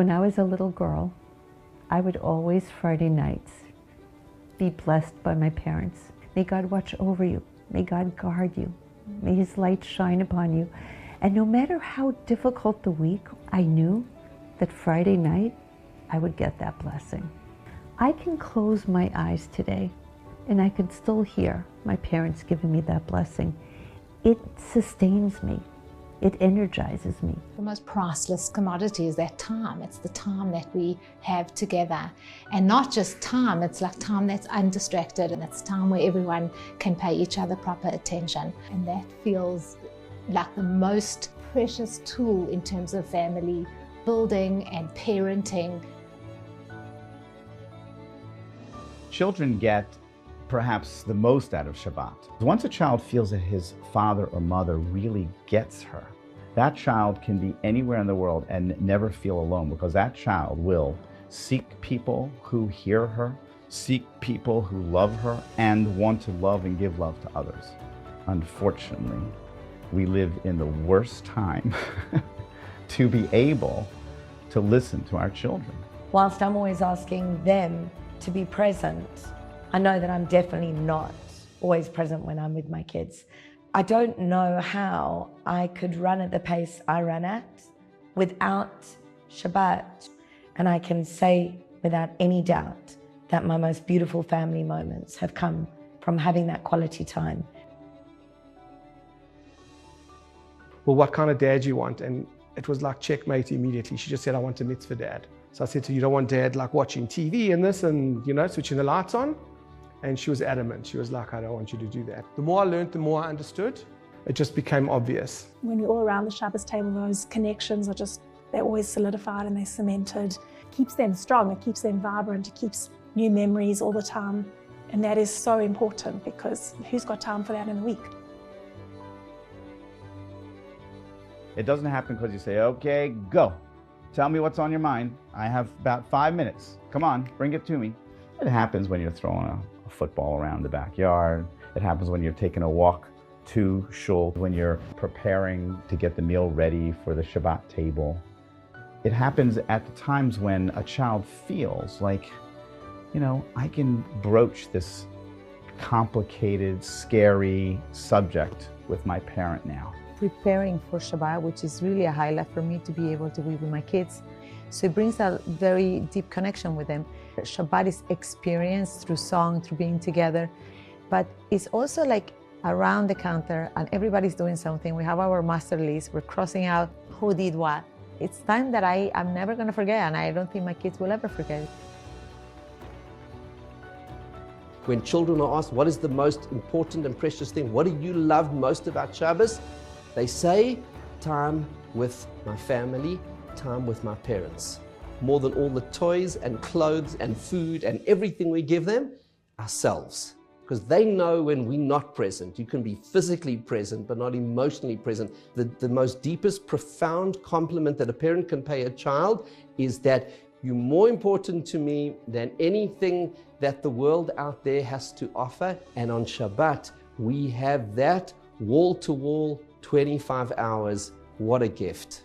when I was a little girl, I would always Friday nights be blessed by my parents. May God watch over you. May God guard you. May His light shine upon you. And no matter how difficult the week, I knew that Friday night I would get that blessing. I can close my eyes today and I can still hear my parents giving me that blessing. It sustains me. It energizes me. The most priceless commodity is that time. It's the time that we have together. And not just time, it's like time that's undistracted, and it's time where everyone can pay each other proper attention. And that feels like the most precious tool in terms of family building and parenting. Children get perhaps the most out of Shabbat. Once a child feels that his father or mother really gets her, that child can be anywhere in the world and never feel alone, because that child will seek people who hear her, seek people who love her, and want to love and give love to others. Unfortunately, we live in the worst time to be able to listen to our children. Whilst I'm always asking them to be present, I know that I'm definitely not always present when I'm with my kids. I don't know how I could run at the pace I run at without Shabbat. And I can say without any doubt that my most beautiful family moments have come from having that quality time. Well, what kind of dad do you want? And it was like checkmate immediately. She just said, I want a mitzvah dad. So I said to her, you don't want dad like watching TV and this and, you know, switching the lights on? And she was adamant. She was like, I don't want you to do that. The more I learned, the more I understood. It just became obvious. When you're all around the Shabbos table, those connections are just, they're always solidified and they're cemented. It keeps them strong, it keeps them vibrant, it keeps new memories all the time. And that is so important, because who's got time for that in a week? It doesn't happen because you say, okay, go. Tell me what's on your mind. I have about 5 minutes. Come on, bring it to me. It happens when you're throwing a football around the backyard. It happens when you're taking a walk to shul, when you're preparing to get the meal ready for the Shabbat table. It happens at the times when a child feels like, you know, I can broach this complicated, scary subject with my parent now. Preparing for Shabbat, which is really a highlight for me to be able to be with my kids. So it brings a very deep connection with them. Shabbat is experienced through song, through being together, but it's also like around the counter and everybody's doing something. We have our master list, we're crossing out who did what. It's time that I'm never gonna forget, and I don't think my kids will ever forget. When children are asked, what is the most important and precious thing? What do you love most about Shabbos? They say, time with my family, time with my parents. More than all the toys and clothes and food and everything we give them, ourselves. Because they know when we're not present. You can be physically present, but not emotionally present. The most deepest, profound compliment that a parent can pay a child is that you're more important to me than anything that the world out there has to offer. And on Shabbat, we have that wall to wall, 25 hours. What a gift.